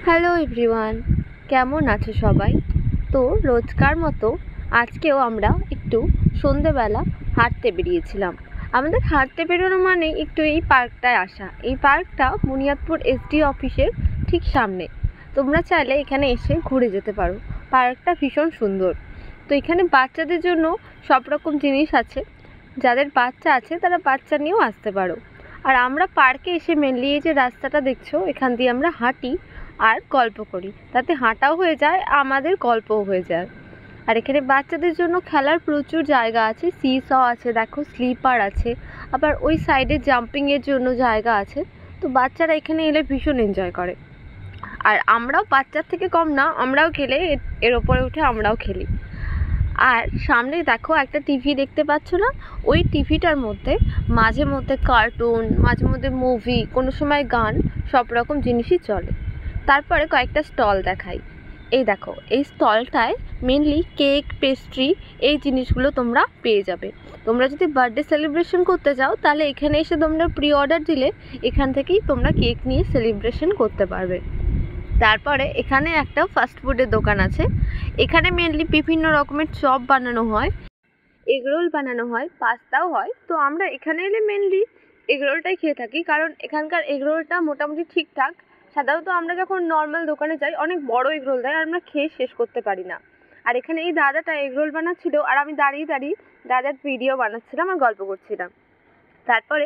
Hello everyone, কেমন আছো সবাই? তো রোজকার মতো আজকেও আমরা একটু সন্ধেবেলা হাঁটতে বেরিয়েছিলাম। আমাদের হাঁটতে বেরোনো মানে একটু এই পার্কটায় আসা। এই পার্কটা বুনিয়াদপুর এসডি অফিসের ঠিক সামনে। তোমরা চাইলে এখানে এসে ঘুরে যেতে পারো। পার্কটা ভীষণ সুন্দর। তো এখানে বাচ্চাদের জন্য সব রকম জিনিস আছে। যাদের বাচ্চা আছে তারা বাচ্চা নিয়েও আসতে পারো। আর আমরা পার্কে এসে মেনলি এই যে রাস্তাটা দেখছো, এখান দিয়ে আমরা হাঁটি আর গল্প করি। তাতে হাঁটাও হয়ে যায়, আমাদের গল্পও হয়ে যায়। আর এখানে বাচ্চাদের জন্য খেলার প্রচুর জায়গা আছে। সি-স আছে, দেখো স্লিপার আছে, আবার ওই সাইডে জাম্পিংয়ের জন্য জায়গা আছে। তো বাচ্চারা এখানে এলে ভীষণ এনজয় করে। আর আমরাও বাচ্চার থেকে কম না, আমরাও খেলে এর ওপরে উঠে আমরাও খেলি। আর সামনে দেখো একটা টিভি দেখতে পাচ্ছ না? ওই টিভিটার মধ্যে মাঝে মধ্যে কার্টুন, মাঝে মধ্যে মুভি, কোনো সময় গান, সব রকম জিনিসই চলে। তারপরে কয়েকটা স্টল দেখাই। এই দেখো, এই স্টলটায় মেনলি কেক, পেস্ট্রি, এই জিনিসগুলো তোমরা পেয়ে যাবে। তোমরা যদি বার্থডে সেলিব্রেশন করতে চাও তাহলে এখানে এসে তোমরা প্রি অর্ডার দিলে এখান থেকেই তোমরা কেক নিয়ে সেলিব্রেশন করতে পারবে। তারপরে এখানে একটা ফাস্ট ফুডের দোকান আছে। এখানে মেনলি বিভিন্ন রকমের চপ বানানো হয়, এগরোল বানানো হয়, পাস্তাও হয়। তো আমরা এখানে এলে মেনলি এগরোলটাই খেয়ে থাকি, কারণ এখানকার এগরোলটা মোটামুটি ঠিকঠাক। সাধারণত আমরা যখন নর্মাল দোকানে যাই অনেক বড় এগরোল দেয়, আর আমরা খেয়ে শেষ করতে পারি না। আর এখানে এই দাদাটা এগরোল বানাচ্ছিল আর আমি দাঁড়িয়ে দাঁড়িয়ে দাদার ভিডিও বানাচ্ছিলাম আর গল্প করছিলাম। তারপরে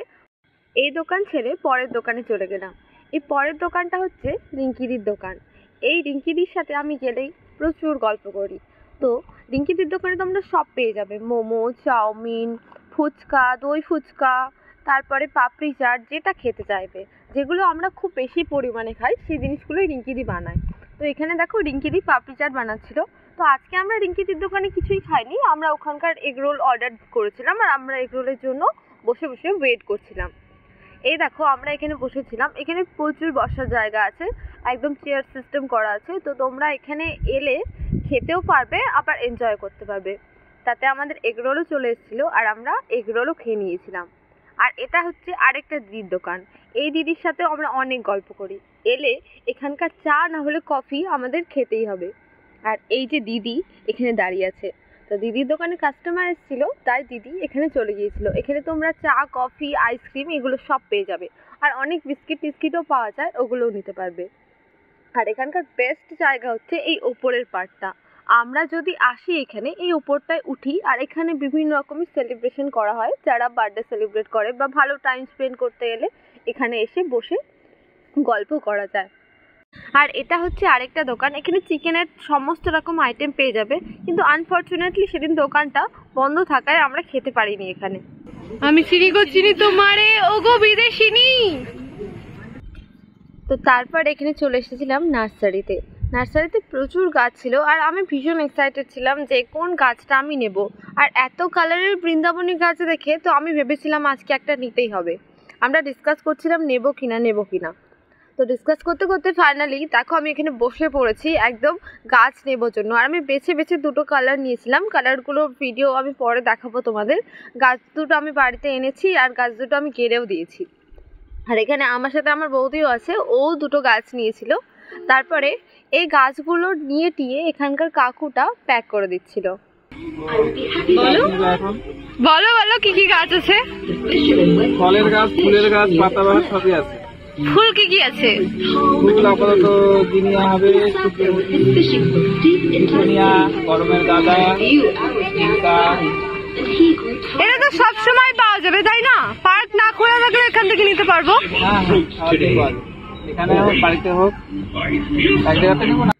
এই দোকান ছেড়ে পরের দোকানে চলে গেলাম। এই পরের দোকানটা হচ্ছে রিঙ্কিদির দোকান। এই রিঙ্কিদির সাথে আমি গেলেই প্রচুর গল্প করি। তো রিঙ্কিদির দোকানে তোমরা সব পেয়ে যাবে, মোমো, চাউমিন, ফুচকা, দই ফুচকা, তারপরে পাপড়ি চাট, যেটা খেতে চাইবে। যেগুলো আমরা খুব বেশি পরিমাণে খাই সেই জিনিসগুলোই রিঙ্কিদি বানায়। তো এখানে দেখো রিঙ্কিদি পাপড়ি চাট বানাচ্ছিল। তো আজকে আমরা রিঙ্কিদির দোকানে কিছুই খাইনি, আমরা ওখানকার এগরোল অর্ডার করেছিলাম আর আমরা এগরোলের জন্য বসে বসে ওয়েট করছিলাম। এই দেখো আমরা এখানে বসেছিলাম, এখানে প্রচুর বসার জায়গা আছে, একদম চেয়ার সিস্টেম করা আছে। তো তোমরা এখানে এলে খেতেও পারবে আবার এনজয় করতে পারবে। তাতে আমাদের এগরোলও চলে এসেছিলো আর আমরা এগরোলও খেয়ে নিয়েছিলাম। আর এটা হচ্ছে আরেকটা দিদির দোকান। এই দিদির সাথেও আমরা অনেক গল্প করি। এলে এখানকার চা না হলে কফি আমাদের খেতেই হবে। আর এই যে দিদি এখানে দাঁড়িয়ে আছে, তো দিদির দোকানে কাস্টমার এসেছিলো তাই দিদি এখানে চলে গিয়েছিল। এখানে তোমরা চা, কফি, আইসক্রিম এগুলো সব পেয়ে যাবে। আর অনেক বিস্কিট টিস্কিটও পাওয়া যায়, ওগুলোও নিতে পারবে। আর এখানকার বেস্ট জায়গা হচ্ছে এই ওপরের পার্টটা। আমরা যদি আসি এখানে এই ওপরটায় উঠি, আর এখানে বিভিন্ন রকমের সেলিব্রেশন করা হয়। যারা বার্থডে সেলিব্রেট করে বা ভালো টাইম স্পেন্ড করতে গেলে এখানে এসে বসে গল্প করা যায়। আর এটা হচ্ছে আরেকটা দোকান, এখানে চিকেনের সমস্ত রকম আইটেম পেয়ে যাবে। কিন্তু আনফর্চুনেটলি সেদিন দোকানটা বন্ধ থাকায় আমরা খেতে পারিনি এখানে। আমি চিনি গো চিনি তোমারে, ওগো বিদেশিনী। তো তারপর এখানে চলে এসেছিলাম নার্সারিতে। নার্সারিতে প্রচুর গাছ ছিল আর আমি ভীষণ এক্সাইটেড ছিলাম যে কোন গাছটা আমি নেব। আর এত কালারের বৃন্দাবনী গাছ দেখে তো আমি ভেবেছিলাম আজকে একটা নিতেই হবে। আমরা ডিসকাস করছিলাম নেব কিনা। তো ডিসকাস করতে করতে ফাইনালি দেখো আমি এখানে বসে পড়েছি একদম গাছ নেবার জন্য। আর আমি বেছে বেছে দুটো কালার নিয়েছিলাম। কালারগুলো ভিডিও আমি পরে দেখাবো তোমাদের। গাছ দুটো আমি বাড়িতে এনেছি আর গাছ দুটো আমি কেড়েও দিয়েছি। আর এখানে আমার সাথে আমার বৌদিও আছে, ও দুটো গাছ নিয়েছিল। তারপরে এই গাছগুলো নিয়ে টিয়ে এখানকার কাকুটা প্যাক করে দিচ্ছিল। বলো বলো বলো কি কি গাছ আছে? ফলের গাছ, ফুলের গাছ, পাতাবাহার সবই আছে। ফুল কি কি আছে? ফুল আপাতত জিনিয়া হবে, পিটুনিয়া, গরমের গাঁদা, চিন্তা। এটা তো সব সময় পাওয়া যাবে তাই না? পার্ক না খোলা থাকলে এখান থেকে নিতে পারবো? হ্যাঁ, এখানে হোক বাড়িতে হোক, এক জায়গাতে নেবো না।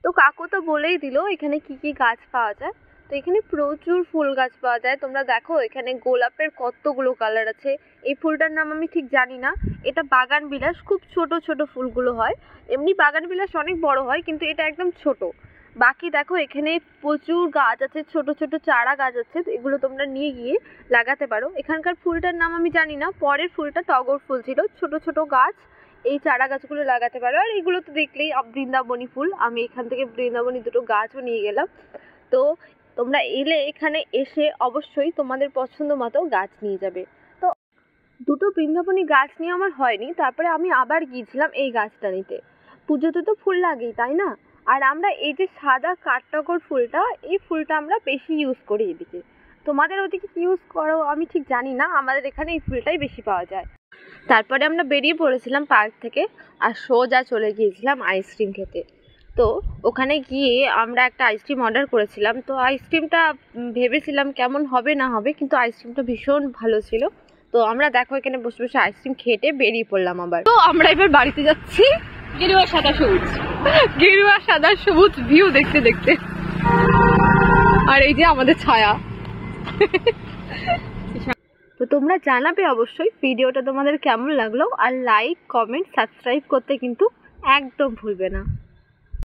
তো কাকু তো বলেই দিল এখানে কি কি গাছ পাওয়া যায়। তো এখানে প্রচুর ফুল গাছ পাওয়া যায়। তোমরা দেখো এখানে গোলাপের কতগুলো কালার আছে। এই ফুলটার নাম আমি ঠিক জানি না, এটা বাগান বিলাস। খুব ছোট ছোট ফুলগুলো হয়। এমনি বাগান বিলাস অনেক বড় হয়, কিন্তু এটা একদম ছোট। বাকি দেখো এখানে প্রচুর গাছ আছে, ছোট ছোট চারা গাছ আছে। তো এগুলো তোমরা নিয়ে গিয়ে লাগাতে পারো। এখানকার ফুলটার নাম আমি জানি না। পরের ফুলটা টগর ফুল ছিল। ছোট ছোট গাছ, এই চারা গাছগুলো লাগাতে পারো। আর এগুলো তো দেখলেই বৃন্দাবনী ফুল। আমি এখান থেকে বৃন্দাবনী দুটো গাছও নিয়ে গেলাম। তো তোমরা এলে এখানে এসে অবশ্যই তোমাদের পছন্দ মতো গাছ নিয়ে যাবে। তো দুটো বৃন্দাবনী গাছ নিয়ে আমার হয়নি, তারপরে আমি আবার গিয়েছিলাম এই গাছটা নিতে। পুজোতে তো ফুল লাগেই, তাই না? আর আমরা এই যে সাদা কাঠঠোকর ফুলটা, এই ফুলটা আমরা বেশি ইউজ করি এদিকে। তোমাদের ওদিকে কি ইউজ করো আমি ঠিক জানি না, আমাদের এখানে এই ফুলটাই বেশি পাওয়া যায়। তারপরে আমরা বেরিয়ে পড়েছিলাম পার্ক থেকে আর সোজা চলে গিয়েছিলাম আইসক্রিম খেতে। তো ওখানে গিয়ে আমরা একটা আইসক্রিম অর্ডার করেছিলাম। তো আইসক্রিমটা ভেবেছিলাম কেমন হবে না হবে, কিন্তু আইসক্রিমটা ভীষণ ভালো ছিল। তো আমরা দেখো এখানে বসে বসে আইসক্রিম খেতে বেরিয়ে পড়লাম আবার। তো আমরা এবার বাড়িতে যাচ্ছি গেরুয়া সাদা সবুজ, গেরুয়া সাদা সবুজ ভিউ দেখতে দেখতে। আর এই যে আমাদের ছায়া। তো তোমরা জানাবে অবশ্যই ভিডিওটা তোমাদের কেমন লাগলো, আর লাইক কমেন্ট সাবস্ক্রাইব করতে কিন্তু একদম ভুলবে না।